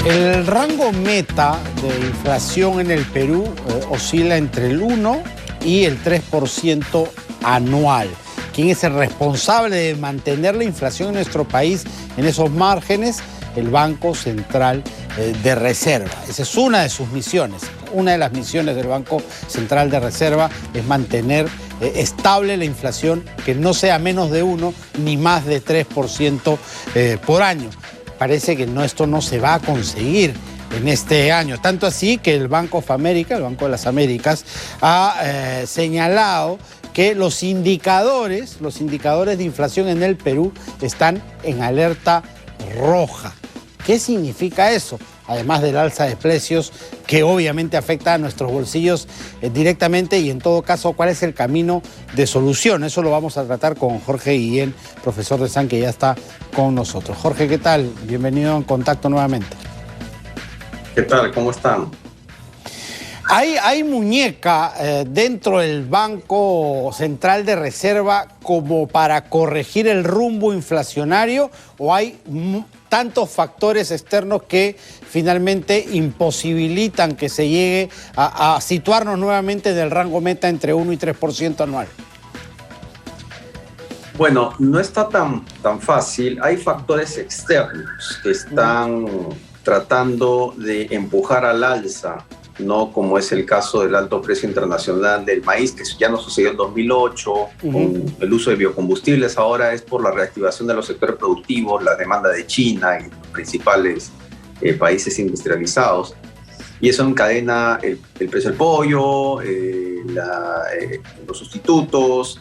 El rango meta de inflación en el Perú oscila entre el 1 y el 3% anual. ¿Quién es el responsable de mantener la inflación en nuestro país en esos márgenes? El Banco Central de Reserva. Esa es una de sus misiones. Una de las misiones del Banco Central de Reserva es mantener estable la inflación, que no sea menos de 1 ni más de 3% por año. Parece que esto no se va a conseguir en este año. Tanto así que el Banco of America, el Banco de las Américas, ha señalado que los indicadores de inflación en el Perú están en alerta roja. ¿Qué significa eso? Además del alza de precios que obviamente afecta a nuestros bolsillos directamente, y en todo caso, ¿cuál es el camino de solución? Eso lo vamos a tratar con Jorge Guillén, profesor de SAN, que ya está con nosotros. Jorge, ¿qué tal? Bienvenido en Contacto nuevamente. ¿Qué tal? ¿Cómo están? ¿Hay muñeca dentro del Banco Central de Reserva como para corregir el rumbo inflacionario, o hay tantos factores externos que finalmente imposibilitan que se llegue a situarnos nuevamente en el rango meta entre 1 y 3% anual? Bueno, no está tan fácil. Hay factores externos que están tratando de empujar al alza, ¿no? Como es el caso del alto precio internacional del maíz, que ya no sucedió en 2008, con el uso de biocombustibles. Ahora es por la reactivación de los sectores productivos, la demanda de China y los principales países industrializados. Y eso encadena el precio del pollo, los sustitutos,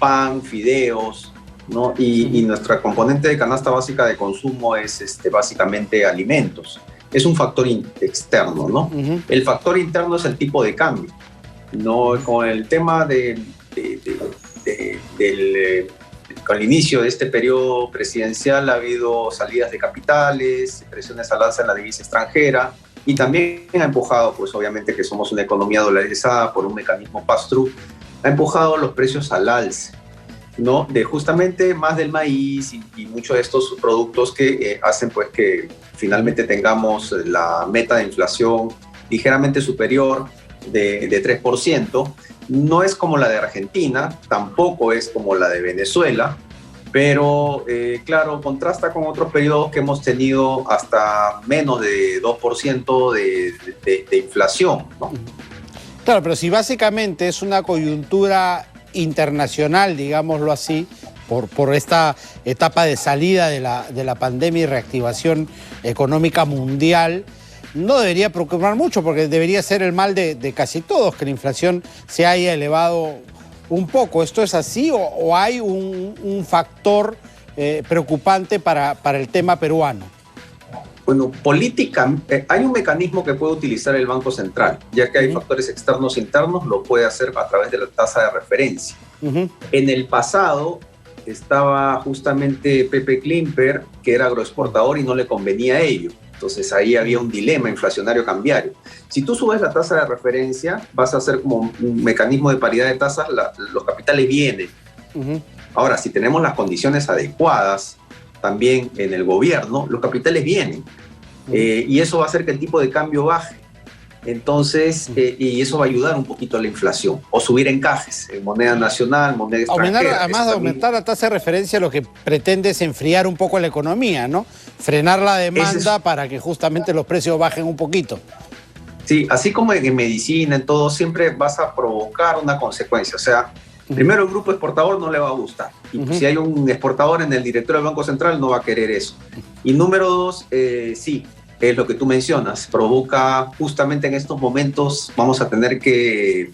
pan, fideos, ¿no? Y nuestra componente de canasta básica de consumo es básicamente alimentos. Es un factor externo, ¿no? El factor interno es el tipo de cambio, ¿no? Con el tema con el inicio de este periodo presidencial ha habido salidas de capitales, presiones al alza en la divisa extranjera, y también ha empujado, pues obviamente que somos una economía dolarizada por un mecanismo pass-through, ha empujado los precios al alza, ¿no? De justamente más del maíz y muchos de estos productos que hacen pues que finalmente tengamos la meta de inflación ligeramente superior de 3%. No es como la de Argentina, tampoco es como la de Venezuela, pero claro, contrasta con otros periodos que hemos tenido hasta menos de 2% de inflación, ¿no? Claro, pero si básicamente es una coyuntura internacional, digámoslo así, por esta etapa de salida de la pandemia y reactivación económica mundial, no debería preocupar mucho, porque debería ser el mal de casi todos, que la inflación se haya elevado un poco. ¿Esto es así o hay un factor preocupante para el tema peruano? Bueno, hay un mecanismo que puede utilizar el Banco Central, ya que hay factores externos e internos, lo puede hacer a través de la tasa de referencia. En el pasado estaba justamente Pepe Klimper, que era agroexportador y no le convenía ello. Entonces ahí había un dilema inflacionario cambiario. Si tú subes la tasa de referencia, vas a hacer como un mecanismo de paridad de tasas, los capitales vienen. Ahora, si tenemos las condiciones adecuadas, también en el gobierno, los capitales vienen. Y eso va a hacer que el tipo de cambio baje. Entonces, y eso va a ayudar un poquito a la inflación. O subir encajes en moneda nacional, moneda extranjera. Además de aumentar la tasa de referencia, lo que pretende es enfriar un poco la economía, ¿no? Frenar la demanda para que justamente los precios bajen un poquito. Sí, así como en medicina, en todo, siempre vas a provocar una consecuencia. O sea, primero el grupo exportador no le va a gustar. Y pues, si hay un exportador en el directorio del Banco Central, no va a querer eso. Y número dos, sí, es lo que tú mencionas, provoca justamente en estos momentos, vamos a tener que,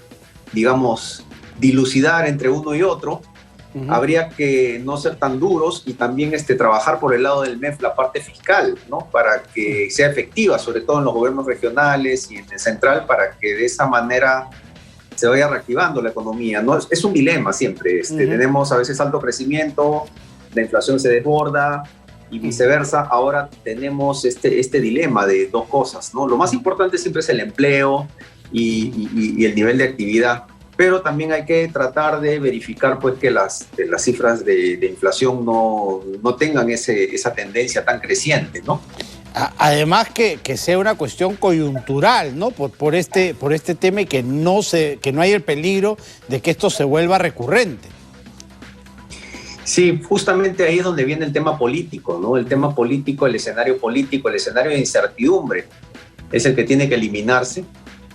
digamos, dilucidar entre uno y otro. Habría que no ser tan duros y también trabajar por el lado del MEF la parte fiscal, ¿no? Para que sea efectiva, sobre todo en los gobiernos regionales y en el central, para que de esa manera se vaya reactivando la economía, ¿no? Es un dilema siempre. Tenemos a veces alto crecimiento, la inflación se desborda y viceversa. Ahora tenemos este dilema de dos cosas, ¿no? Lo más importante siempre es el empleo y el nivel de actividad, pero también hay que tratar de verificar pues, que las cifras de inflación no tengan esa tendencia tan creciente, ¿no? Además que sea una cuestión coyuntural, ¿no? Por este tema y que no hay el peligro de que esto se vuelva recurrente. Sí, justamente ahí es donde viene el tema político, ¿no? El tema político, el escenario de incertidumbre es el que tiene que eliminarse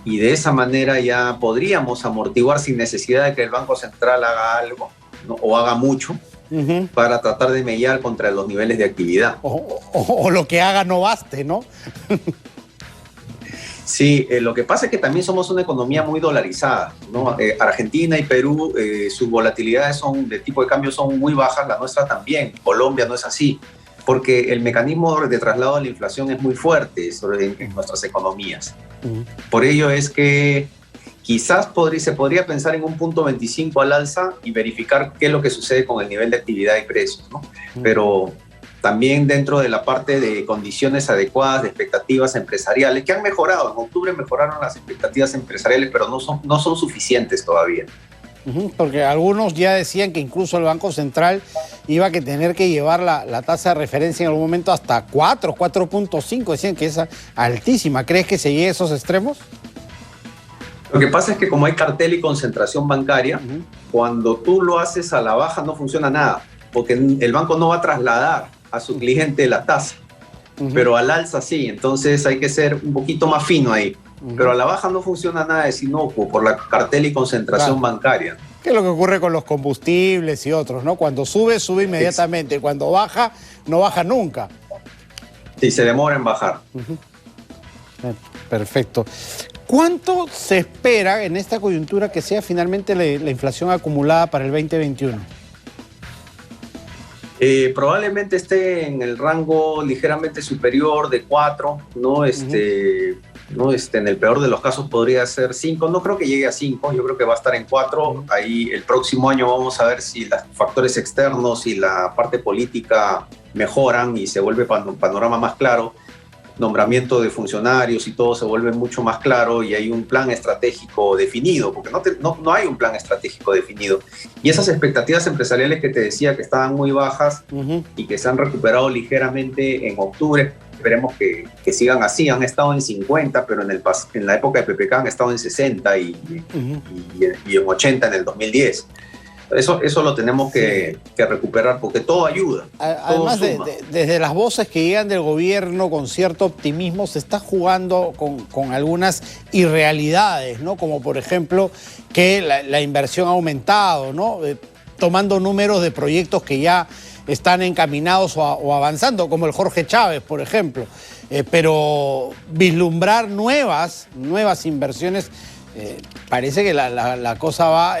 y de esa manera ya podríamos amortiguar sin necesidad de que el Banco Central haga algo, ¿no? O haga mucho para tratar de mellar contra los niveles de actividad. O lo que haga no baste, ¿no? Sí, lo que pasa es que también somos una economía muy dolarizada, ¿no? Argentina y Perú, sus volatilidades de tipo de cambio son muy bajas, la nuestra también. Colombia no es así, porque el mecanismo de traslado de la inflación es muy fuerte en nuestras economías. Por ello es que quizás se podría pensar en un punto 25 al alza y verificar qué es lo que sucede con el nivel de actividad y precios, ¿no? Pero también dentro de la parte de condiciones adecuadas, de expectativas empresariales, que han mejorado. En octubre mejoraron las expectativas empresariales, pero no son suficientes todavía. Porque algunos ya decían que incluso el Banco Central iba a tener que llevar la tasa de referencia en algún momento hasta 4.5. Decían que es altísima. ¿Crees que se llegue a esos extremos? Lo que pasa es que como hay cartel y concentración bancaria, cuando tú lo haces a la baja no funciona nada, porque el banco no va a trasladar a su cliente la tasa, pero al alza sí, entonces hay que ser un poquito más fino ahí. Pero a la baja no funciona nada, es inocuo por la cartel y concentración bancaria. ¿Qué es lo que ocurre con los combustibles y otros, ¿no? Cuando sube inmediatamente, cuando baja, no baja nunca. Sí, se demora en bajar. Perfecto. ¿Cuánto se espera en esta coyuntura que sea finalmente la inflación acumulada para el 2021? Probablemente esté en el rango ligeramente superior de 4, ¿no? En el peor de los casos podría ser 5, no creo que llegue a 5, yo creo que va a estar en 4. Ahí el próximo año vamos a ver si los factores externos y la parte política mejoran y se vuelve un panorama más claro. Nombramiento de funcionarios y todo se vuelve mucho más claro y hay un plan estratégico definido, porque no hay un plan estratégico definido. Y esas expectativas empresariales que te decía que estaban muy bajas y que se han recuperado ligeramente en octubre, esperemos que sigan así. Han estado en 50, pero en la época de PPK han estado en 60 y en 80 en el 2010. Eso lo tenemos que recuperar porque todo ayuda. Además, desde las voces que llegan del gobierno con cierto optimismo, se está jugando con algunas irrealidades, ¿no? Como por ejemplo que la inversión ha aumentado, ¿no? Tomando números de proyectos que ya están encaminados o avanzando, como el Jorge Chávez, por ejemplo. Pero vislumbrar nuevas inversiones. Parece que la cosa va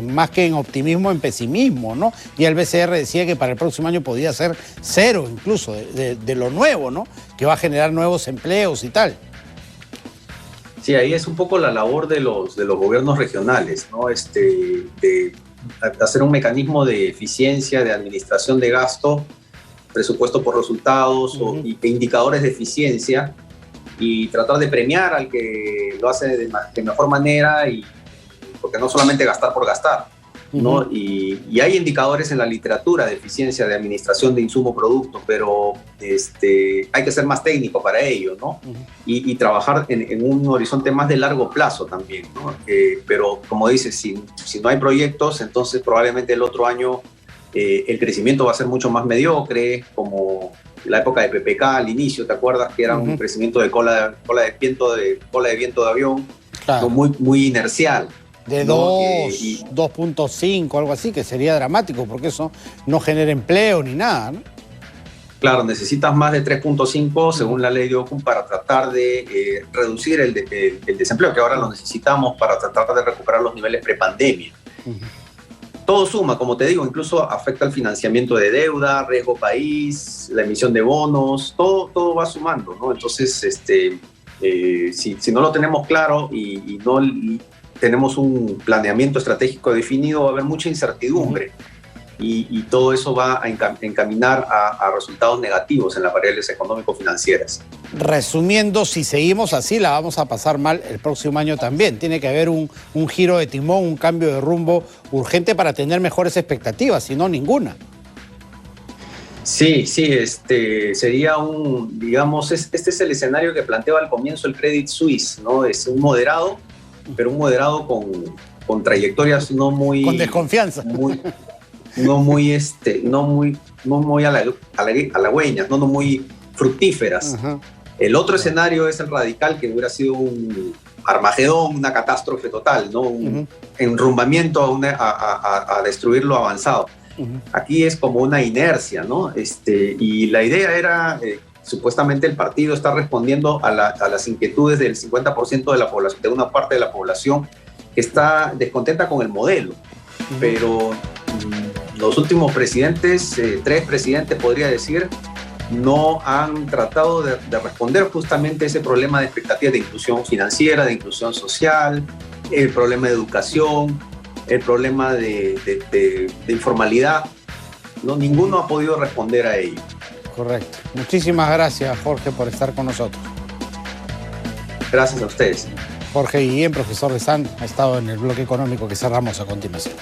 más que en optimismo, en pesimismo, ¿no? Y el BCR decía que para el próximo año podía ser 0 incluso de lo nuevo, ¿no? Que va a generar nuevos empleos y tal. Sí, ahí es un poco la labor de los gobiernos regionales, ¿no? De hacer un mecanismo de eficiencia, de administración de gasto, presupuesto por resultados e indicadores de eficiencia, y tratar de premiar al que lo hace de mejor manera, y porque no solamente gastar por gastar, ¿no? Y hay indicadores en la literatura de eficiencia de administración de insumo-producto, pero hay que ser más técnico para ello, ¿no? Y trabajar en un horizonte más de largo plazo también, ¿no? Pero como dices, si no hay proyectos, entonces probablemente el otro año el crecimiento va a ser mucho más mediocre, como la época de PPK al inicio, ¿te acuerdas? Que era un crecimiento de cola de viento de avión, claro, ¿no? muy inercial. De 2.5, algo así, que sería dramático, porque eso no genera empleo ni nada, ¿no? Claro, necesitas más de 3.5 según la ley de Ocum para tratar de reducir el desempleo, que ahora lo necesitamos para tratar de recuperar los niveles prepandemia. Todo suma, como te digo, incluso afecta el financiamiento de deuda, riesgo país, la emisión de bonos, todo va sumando, ¿no? Entonces, si no lo tenemos claro y no tenemos un planeamiento estratégico definido, va a haber mucha incertidumbre y todo eso va a encaminar a resultados negativos en las variables económico-financieras. Resumiendo, si seguimos así, la vamos a pasar mal el próximo año también. Tiene que haber un giro de timón, un cambio de rumbo urgente para tener mejores expectativas, si no, ninguna. Sí, sí, sería digamos, este es el escenario que planteaba al comienzo el Credit Suisse, ¿no? Es un moderado, pero un moderado con trayectorias no muy... Con desconfianza. No muy halagüeñas, no muy fructíferas. Ajá. El otro escenario es el radical, que hubiera sido un Armagedón, una catástrofe total, ¿no? Un enrumbamiento a destruir lo avanzado. Aquí es como una inercia, ¿no? Y la idea era, supuestamente el partido está respondiendo a las inquietudes del 50% de la población, de una parte de la población que está descontenta con el modelo. Pero los últimos presidentes, 3 presidentes podría decir, no han tratado de responder justamente ese problema de expectativas de inclusión financiera, de inclusión social, el problema de educación, el problema de informalidad. No, ninguno ha podido responder a ello. Correcto. Muchísimas gracias, Jorge, por estar con nosotros. Gracias a ustedes. Jorge Guillén, profesor de SAN, ha estado en el bloque económico que cerramos a continuación.